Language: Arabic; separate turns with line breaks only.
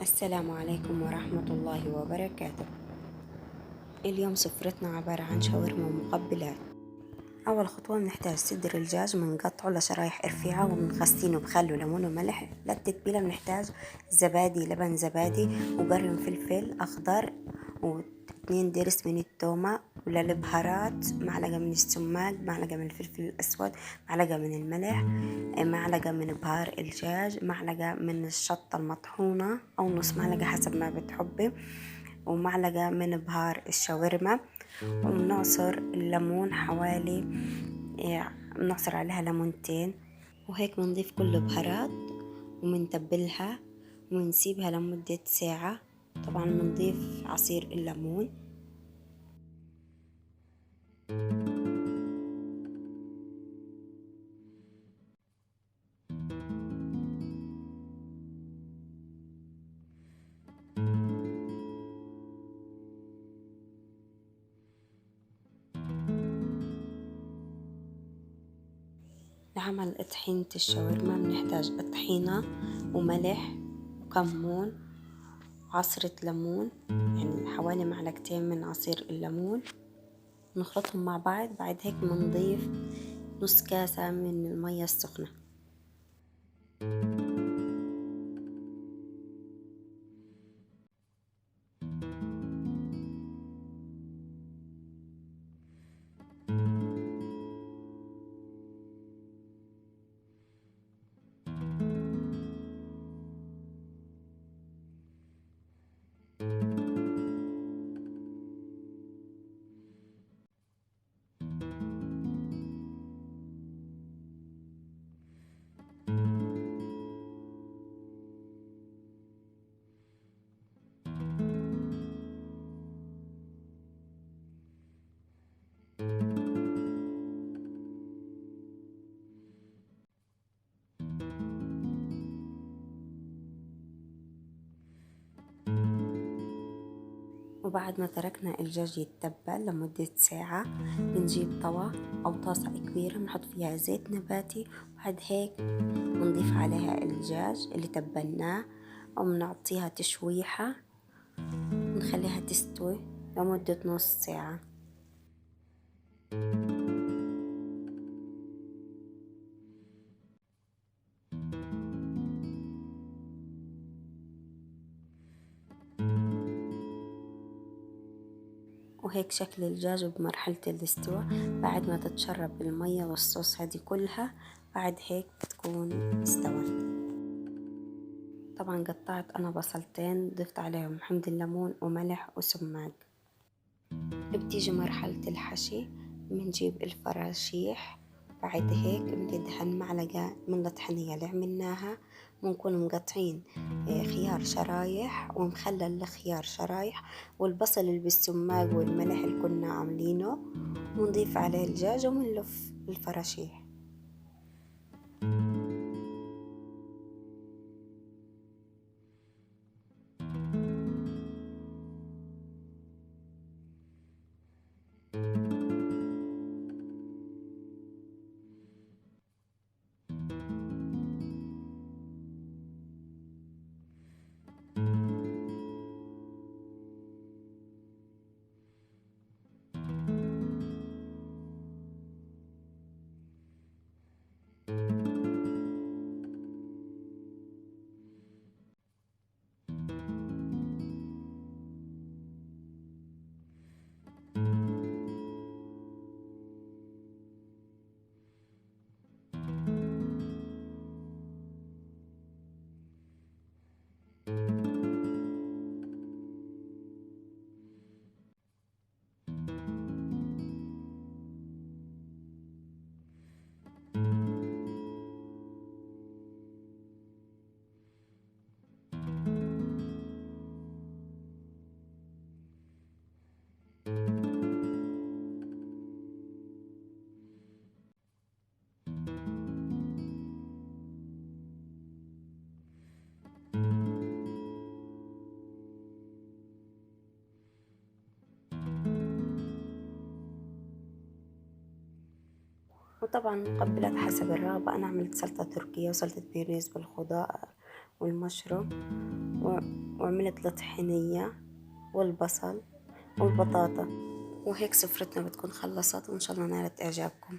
السلام عليكم ورحمة الله وبركاته. اليوم سفرتنا عبارة عن شاورما ومقبلات. أول خطوة بنحتاج صدر الدجاج بنقطعه لشرايح رفيعة وبنغسله بخل وليمون وملح. للتتبيلة بنحتاج زبادي، لبن زبادي، وقرن فلفل أخضر، واتنين درس من التومة، وللبهارات معلقة من السماق، معلقة من الفلفل الأسود، معلقة من الملح، معلقة من بهار الدجاج، معلقة من الشطة المطحونة أو نص معلقة حسب ما بتحبي، ومعلقة من بهار الشاورما. ونعصر الليمون حوالي بنعصر عليها ليمونتين، وهيك بنضيف كل البهارات ومنتبلها ومنسيبها لمدة ساعة. طبعا بنضيف عصير الليمون. لعمل طحينة الشاورما بنحتاج الطحينة وملح وكمون وعصرة ليمون، يعني حوالي معلقتين من عصير الليمون، نخلطهم مع بعض. بعد هيك بنضيف نص كاسة من المية السخنة. وبعد ما تركنا الدجاج يتبل لمدة ساعة بنجيب طوى أو طاسة كبيرة بنحط فيها زيت نباتي، وبعد هيك بنضيف عليها الدجاج اللي تبلناه أو بنعطيها تشويحة ونخليها تستوي لمدة نص ساعة. وهيك شكل الدجاج بمرحلة الاستواء بعد ما تتشرب المية والصوص هذه كلها. بعد هيك بتكون استوت. طبعا قطعت أنا بصلتين ضفت عليهم حمض الليمون وملح وسماق. بتيجي مرحلة الحشي، بنجيب الفراشيح. بعد هيك بندهن معلقة من الطحينية اللي عملناها، بنكون مقطعين خيار شرايح ومخلل الخيار شرايح، والبصل اللي بالسماق والملح اللي كنا عاملينه، ونضيف عليه الدجاج ومنلف الفراشيح. وطبعا مقبلات حسب الرغبة. أنا عملت سلطة تركية وسلطة مايونيز بالخضار والمشروم، وعملت الطحينية والبصل والبطاطا. وهيك سفرتنا بتكون خلصت، وإن شاء الله نالت إعجابكم.